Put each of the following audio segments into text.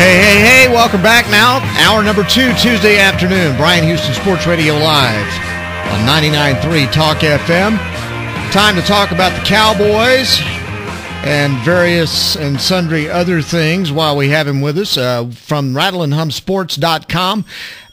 Hey, welcome back now. Hour number 2, Tuesday afternoon. Bryan Houston Sports Radio Live on 99.3 Talk FM. Time to talk about the Cowboys and various and sundry other things while we have him with us. From rattleandhumsports.com,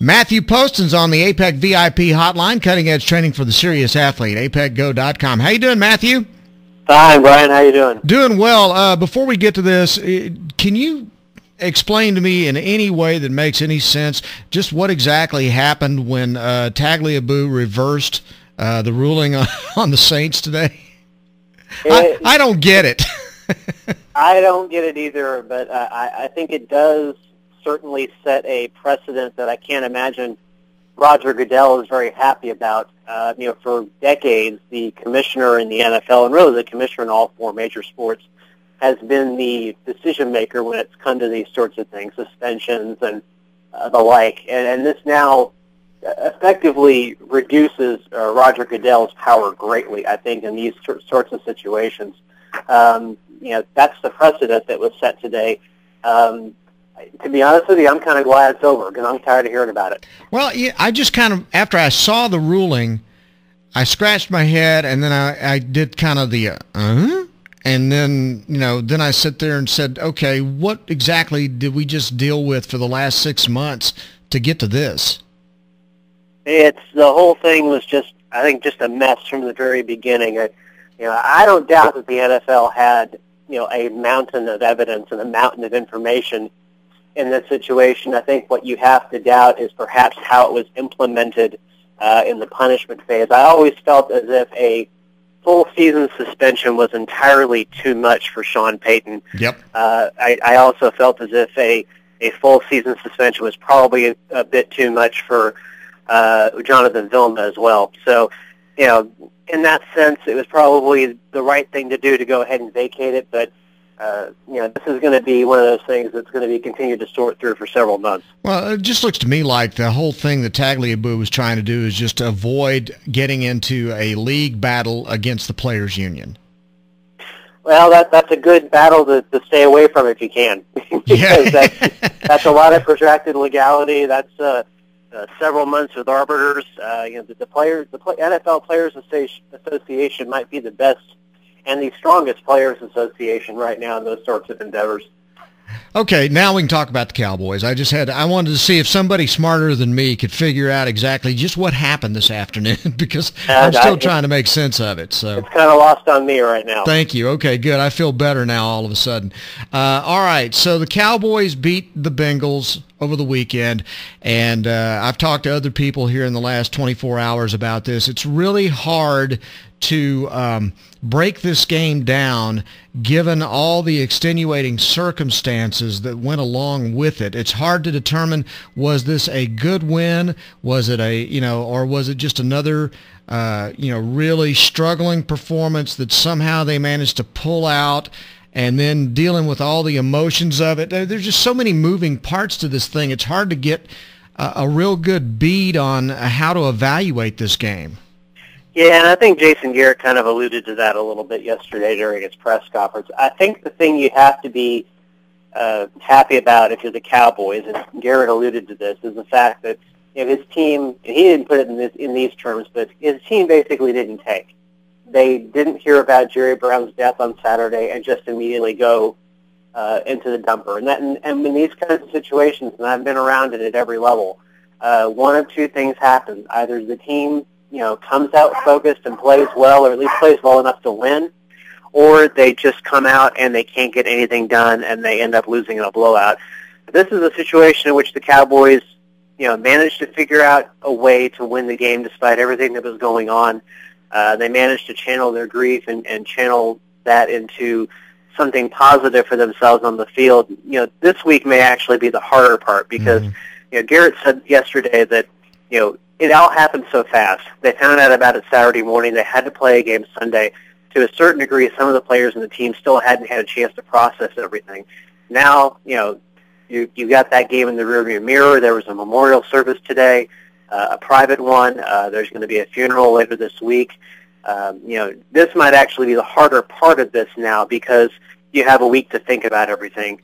Matthew Postins on the APEC VIP hotline, cutting edge training for the serious athlete, apecgo.com. How you doing, Matthew? Fine, Brian. How you doing? Doing well. Before we get to this, can you explain to me in any way that makes any sense just what exactly happened when Tagliabue reversed the ruling on the Saints today? I don't get it. I don't get it either, but I think it does certainly set a precedent that I can't imagine Roger Goodell is very happy about. For decades, the commissioner in the NFL, and really the commissioner in all four major sports, has been the decision maker when it's come to these sorts of things, suspensions and the like. And this now effectively reduces Roger Goodell's power greatly, I think, in these sorts of situations. That's the precedent that was set today. To be honest with you, I'm kind of glad it's over because I'm tired of hearing about it. Well, yeah, I just kind of, after I saw the ruling, I scratched my head, and then I did kind of the, and then, then I sit there and said, okay, what exactly did we just deal with for the last 6 months to get to this? The whole thing was just a mess from the very beginning. I don't doubt that the NFL had, a mountain of evidence and a mountain of information in this situation. I think what you have to doubt is perhaps how it was implemented in the punishment phase. I always felt as if a full season suspension was entirely too much for Sean Payton. Yep. I also felt as if a full season suspension was probably a bit too much for Jonathan Vilma as well. So, in that sense, it was probably the right thing to do to go ahead and vacate it. But this is going to be one of those things that's going to be continued to sort through for several months. Well, it just looks to me like the whole thing that Tagliabue was trying to do is just to avoid getting into a league battle against the players' union. Well, that's a good battle to stay away from if you can, because that's a lot of protracted legality. That's several months with arbiters. The NFL Players Association might be the best and the strongest players association right now in those sorts of endeavors. Okay, now we can talk about the Cowboys. I wanted to see if somebody smarter than me could figure out exactly just what happened this afternoon because I'm still trying to make sense of it. So it's kind of lost on me right now. Thank you. Okay, good. I feel better now all of a sudden. All right, so the Cowboys beat the Bengals over the weekend, and I've talked to other people here in the last 24 hours about this. It's really hard to break this game down given all the extenuating circumstances that went along with it. It's hard to determine, was this a good win? Was it or was it just another really struggling performance that somehow they managed to pull out, and then dealing with all the emotions of it? There's just so many moving parts to this thing. It's hard to get a real good bead on how to evaluate this game. Yeah, and I think Jason Garrett kind of alluded to that a little bit yesterday during his press conference. I think the thing you have to be happy about if you're the Cowboys, and Garrett alluded to this, is the fact that his team, and he didn't put it in these terms, but his team basically didn't tank. They didn't hear about Jerry Brown's death on Saturday and just immediately go into the dumper. And in these kinds of situations, and I've been around it at every level, one of two things happen. Either the team comes out focused and plays well, or at least plays well enough to win, or they just come out and they can't get anything done and they end up losing in a blowout. This is a situation in which the Cowboys, managed to figure out a way to win the game despite everything that was going on. They managed to channel their grief and channel that into something positive for themselves on the field. This week may actually be the harder part because, Garrett said yesterday that, it all happened so fast. They found out about it Saturday morning. They had to play a game Sunday. To a certain degree, some of the players in the team still hadn't had a chance to process everything. Now, you got that game in the rearview mirror. There was a memorial service today, a private one. There's going to be a funeral later this week. This might actually be the harder part of this now because you have a week to think about everything.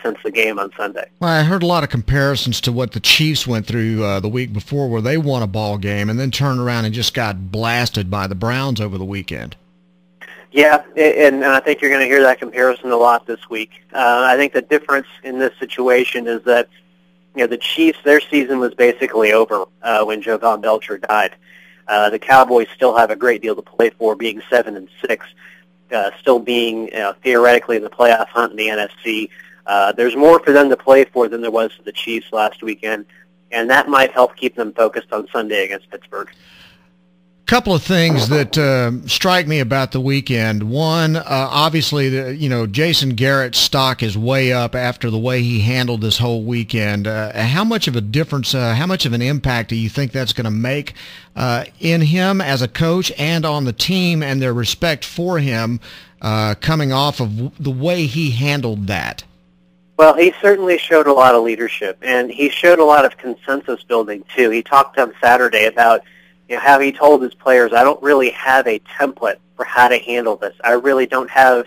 since the game on Sunday. Well, I heard a lot of comparisons to what the Chiefs went through the week before, where they won a ball game and then turned around and just got blasted by the Browns over the weekend. Yeah, and I think you're going to hear that comparison a lot this week. I think the difference in this situation is that the Chiefs, their season was basically over when Jovan Belcher died. The Cowboys still have a great deal to play for, being 7-6, still being theoretically in the playoff hunt in the NFC. There's more for them to play for than there was for the Chiefs last weekend, and that might help keep them focused on Sunday against Pittsburgh. Couple of things that strike me about the weekend. One, obviously, Jason Garrett's stock is way up after the way he handled this whole weekend. How much of a difference, how much of an impact do you think that's going to make in him as a coach and on the team and their respect for him coming off of the way he handled that? Well, he certainly showed a lot of leadership, and he showed a lot of consensus building, too. He talked on Saturday about how he told his players, I don't really have a template for how to handle this. I really don't have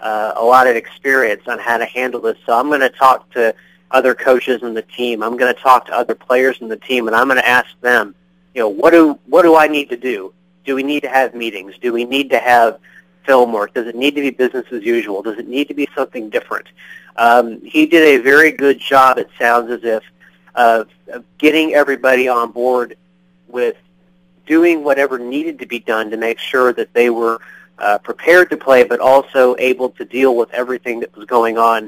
a lot of experience on how to handle this, so I'm going to talk to other coaches in the team. I'm going to talk to other players in the team, and I'm going to ask them, what do I need to do? Do we need to have meetings? Do we need to have film work? Does it need to be business as usual? Does it need to be something different? He did a very good job, it sounds as if, of getting everybody on board with doing whatever needed to be done to make sure that they were prepared to play, but also able to deal with everything that was going on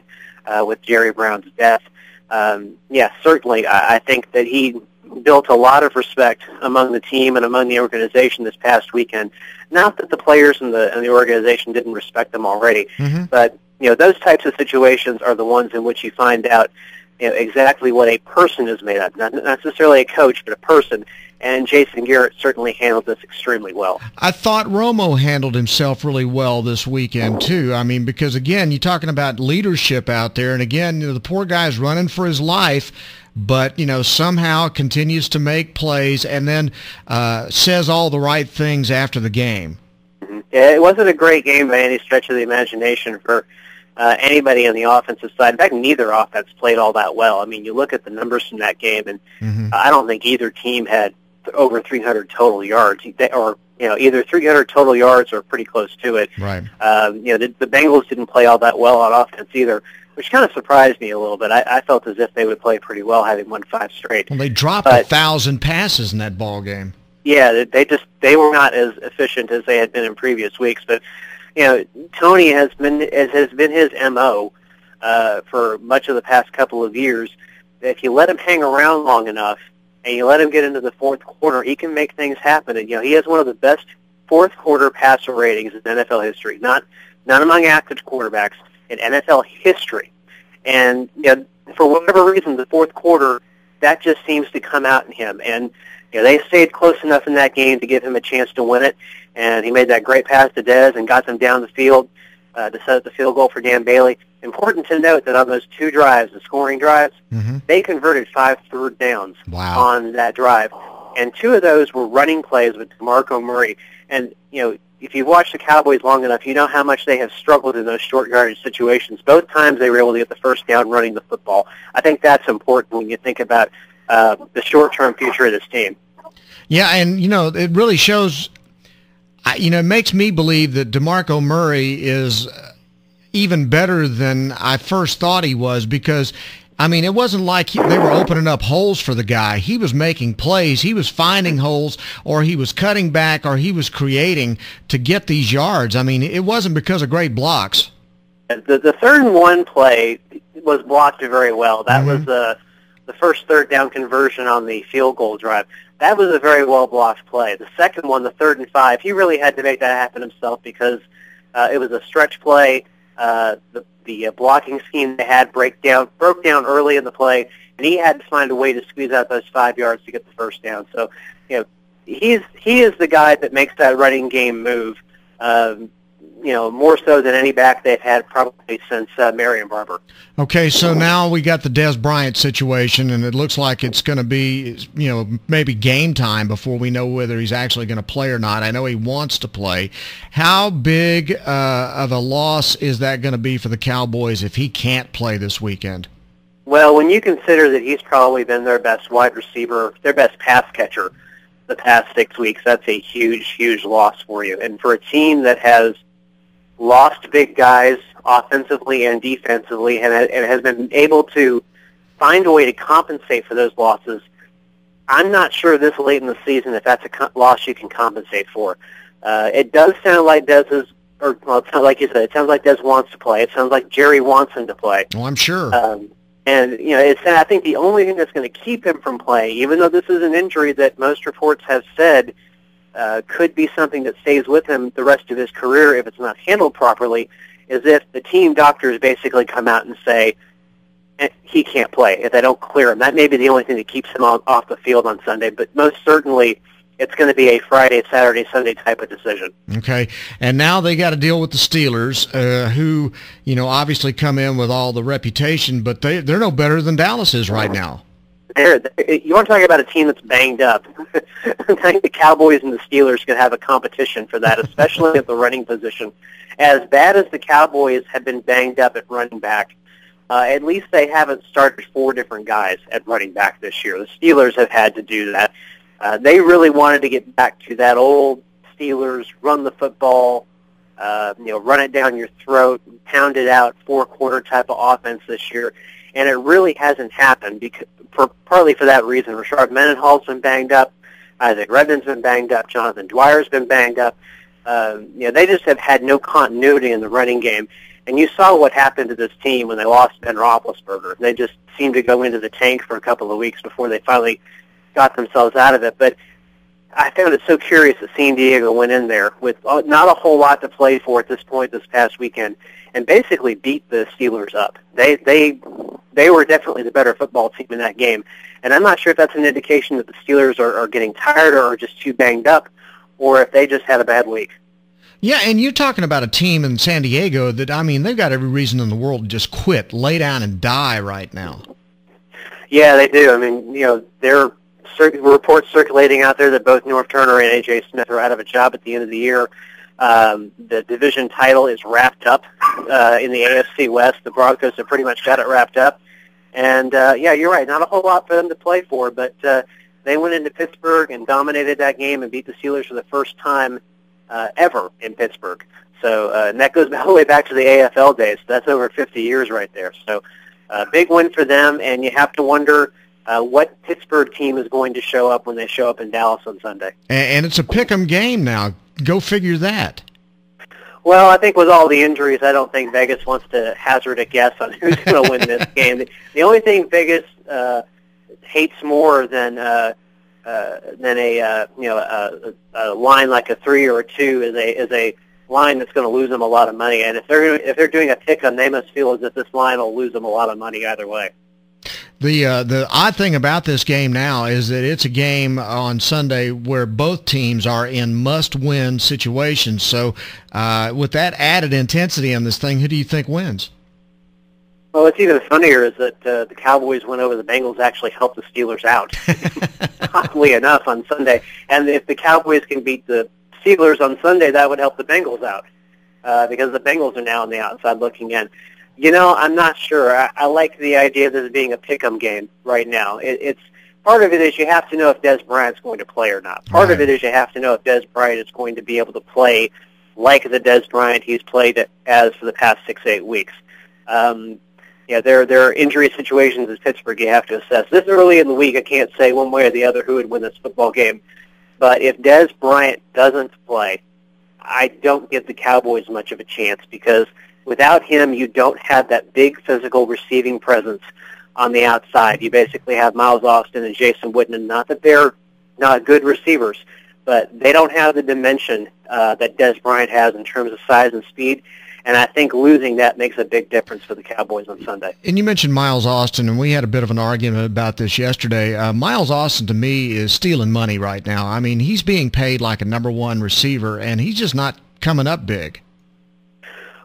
with Jerry Brown's death. Certainly, I think that he built a lot of respect among the team and among the organization this past weekend. Not that the players and the organization didn't respect them already, but those types of situations are the ones in which you find out exactly what a person is made of. Not necessarily a coach, but a person. And Jason Garrett certainly handled this extremely well. I thought Romo handled himself really well this weekend, too. I mean, because, again, you're talking about leadership out there. And, again, the poor guy's running for his life, but, somehow continues to make plays and then says all the right things after the game. Yeah, it wasn't a great game by any stretch of the imagination for anybody on the offensive side. In fact, neither offense played all that well. I mean, you look at the numbers from that game, and I don't think either team had over 300 total yards, or either 300 total yards or pretty close to it. Right. The Bengals didn't play all that well on offense either, which kind of surprised me a little bit. I felt as if they would play pretty well, having won 5 straight. Well, they dropped 1,000 passes in that ball game. Yeah, they were not as efficient as they had been in previous weeks. But Tony has been his MO for much of the past couple of years. If you let him hang around long enough, and you let him get into the fourth quarter, he can make things happen. And he has one of the best fourth quarter passer ratings in NFL history, not among active quarterbacks, in NFL history. And for whatever reason, the fourth quarter, that just seems to come out in him. And they stayed close enough in that game to give him a chance to win it. And he made that great pass to Dez and got them down the field to set up the field goal for Dan Bailey. Important to note that on those 2 drives, the scoring drives, they converted 5 third downs on that drive. And 2 of those were running plays with DeMarco Murray. And, if you've watched the Cowboys long enough, you know how much they have struggled in those short yardage situations. Both times they were able to get the first down running the football. I think that's important when you think about the short-term future of this team. Yeah, and, it really shows, it makes me believe that DeMarco Murray is even better than I first thought he was, because it wasn't like they were opening up holes for the guy. He was making plays. He was finding holes, or he was cutting back, or he was creating to get these yards. It wasn't because of great blocks. The 3rd and 1 play was blocked very well. That was the first third down conversion on the field goal drive. That was a very well-blocked play. The second one, the 3rd and 5, he really had to make that happen himself because it was a stretch play. The blocking scheme they had broke down early in the play, and he had to find a way to squeeze out those 5 yards to get the first down. So, he is the guy that makes that running game move. more so than any back they've had probably since Marion Barber. Okay, so now we got the Des Bryant situation, and it looks like it's going to be, maybe game time before we know whether he's actually going to play or not. I know he wants to play. How big of a loss is that going to be for the Cowboys if he can't play this weekend? Well, when you consider that he's probably been their best wide receiver, their best pass catcher the past 6 weeks, that's a huge, huge loss for you. And for a team that has lost big guys offensively and defensively and has been able to find a way to compensate for those losses, I'm not sure this late in the season if that's a loss you can compensate for. It does sound like it's not like you said, it sounds like Des wants to play. It sounds like Jerry wants him to play. Well, I'm sure. And, I think the only thing that's going to keep him from playing, even though this is an injury that most reports have said could be something that stays with him the rest of his career if it's not handled properly, is if the team doctors basically come out and say he can't play, if they don't clear him. That may be the only thing that keeps him off the field on Sunday, but most certainly it's going to be a Friday, Saturday, Sunday type of decision. Okay, and now they got to deal with the Steelers, who, obviously come in with all the reputation, but they're no better than Dallas is right now. You want to talk about a team that's banged up. I think the Cowboys and the Steelers could have a competition for that, especially at the running position. As bad as the Cowboys have been banged up at running back, at least they haven't started 4 different guys at running back this year. The Steelers have had to do that. They really wanted to get back to that old Steelers run the football, run it down your throat, pound it out, 4-quarter type of offense this year, and it really hasn't happened partly for that reason. Rashard Mendenhall's been banged up, Isaac Redman's been banged up, Jonathan Dwyer's been banged up. They just have had no continuity in the running game, and you saw what happened to this team when they lost Ben Roethlisberger. They just seemed to go into the tank for a couple of weeks before they finally got themselves out of it. But I found it so curious that San Diego went in there with not a whole lot to play for at this point this past weekend and basically beat the Steelers up. They were definitely the better football team in that game. And I'm not sure if that's an indication that the Steelers are getting tired or are just too banged up, or if they just had a bad week. Yeah, and you're talking about a team in San Diego that, they've got every reason in the world to just quit, lay down and die right now. Yeah, they do. There are reports circulating out there that both Norv Turner and A.J. Smith are out of a job at the end of the year. The division title is wrapped up in the AFC West. The Broncos have pretty much got it wrapped up. And, you're right, not a whole lot for them to play for, but they went into Pittsburgh and dominated that game and beat the Steelers for the first time ever in Pittsburgh. So and that goes all the way back to the AFL days. So that's over 50 years right there. So big win for them, and you have to wonder what Pittsburgh team is going to show up when they show up in Dallas on Sunday. And it's a pick-em game now. Go figure that. Well, I think with all the injuries, I don't think Vegas wants to hazard a guess on who's going to win this game. The only thing Vegas hates more than a line like a 3 or a 2 is a line that's going to lose them a lot of money. And if they're doing a pick-em, they must feel as if this line will lose them a lot of money either way. The odd thing about this game now is that it's a game on Sunday where both teams are in must-win situations. So with that added intensity on this thing, who do you think wins? Well, what's even funnier is that the Cowboys went over the Bengals actually helped the Steelers out, oddly enough, on Sunday. And if the Cowboys can beat the Steelers on Sunday, that would help the Bengals out because the Bengals are now on the outside looking in. I'm not sure. I like the idea of this being a pick-em game right now. It's part of it is you have to know if Des Bryant's going to play or not. Part of it is you have to know if Des Bryant is going to be able to play like the Des Bryant he's played as for the past 6-8 weeks. There are injury situations in Pittsburgh you have to assess. This early in the week, I can't say one way or the other who would win this football game. But if Des Bryant doesn't play, I don't give the Cowboys much of a chance because without him, you don't have that big physical receiving presence on the outside. You basically have Miles Austin and Jason Witten. Not that they're not good receivers, but they don't have the dimension that Des Bryant has in terms of size and speed. And I think losing that makes a big difference for the Cowboys on Sunday. And you mentioned Miles Austin, and we had a bit of an argument about this yesterday. Miles Austin, to me, is stealing money right now. He's being paid like a number 1 receiver, and he's just not coming up big.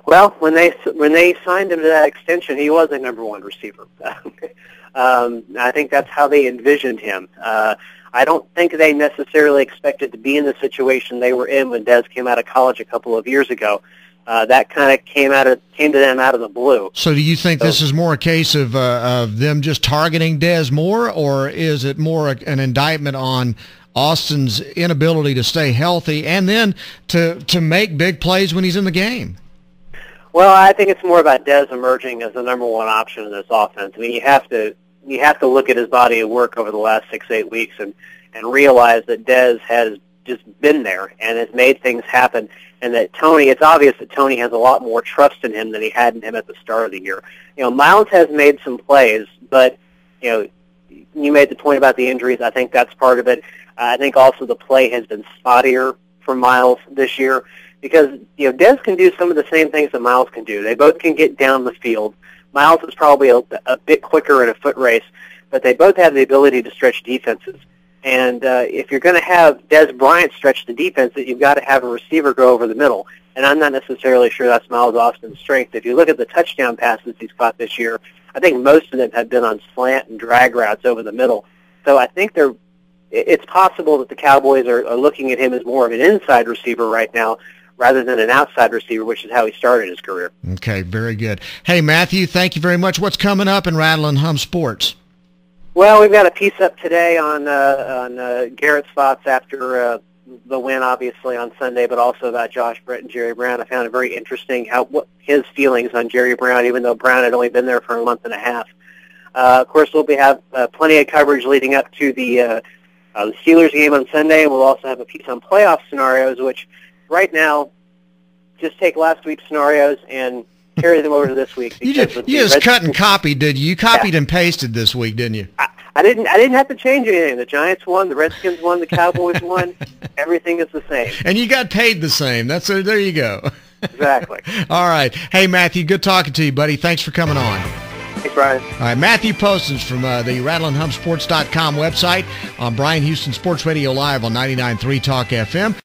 Well, when they signed him to that extension, he was a number one receiver. I think that's how they envisioned him. I don't think they necessarily expected to be in the situation they were in when Dez came out of college a couple of years ago. That kind of came to them out of the blue. So do you think this is more a case of them just targeting Dez more, or is it more an indictment on Austin's inability to stay healthy and then to make big plays when he's in the game? Well, I think it's more about Dez emerging as the number one option in this offense. I mean, you have to look at his body of work over the last 6-8 weeks and realize that Dez has just been there and has made things happen, and that it's obvious that Tony has a lot more trust in him than he had in him at the start of the year. Miles has made some plays, but, you made the point about the injuries. I think that's part of it. I think also the play has been spottier for Miles this year because, Dez can do some of the same things that Miles can do. They both can get down the field. Miles is probably a bit quicker in a foot race, but they both have the ability to stretch defenses. And if you're going to have Dez Bryant stretch the defense, you've got to have a receiver go over the middle. And I'm not necessarily sure that's Miles Austin's strength. If you look at the touchdown passes he's caught this year, I think most of them have been on slant and drag routes over the middle. So I think it's possible that the Cowboys are looking at him as more of an inside receiver right now rather than an outside receiver, which is how he started his career. Okay, very good. Hey, Matthew, thank you very much. What's coming up in Rattle and Hum Sports? Well, we've got a piece up today on Garrett's thoughts after the win, obviously, on Sunday, but also about Josh Brett and Jerry Brown. I found it very interesting what his feelings on Jerry Brown, even though Brown had only been there for a month and a half. Of course, we'll have plenty of coverage leading up to the Steelers game on Sunday, and we'll also have a piece on playoff scenarios, which right now just take last week's scenarios and carry them over to this week. You just cut and copied, did you? You copied and pasted this week, didn't you? I didn't have to change anything. The Giants won, the Redskins won, the Cowboys won. Everything is the same. And you got paid the same. There you go. Exactly. All right. Hey, Matthew, good talking to you, buddy. Thanks for coming on. Thanks, Bryan. All right, Matthew Postins from the RattleandHumpSports.com website on Bryan Houston Sports Radio Live on 99.3 Talk FM.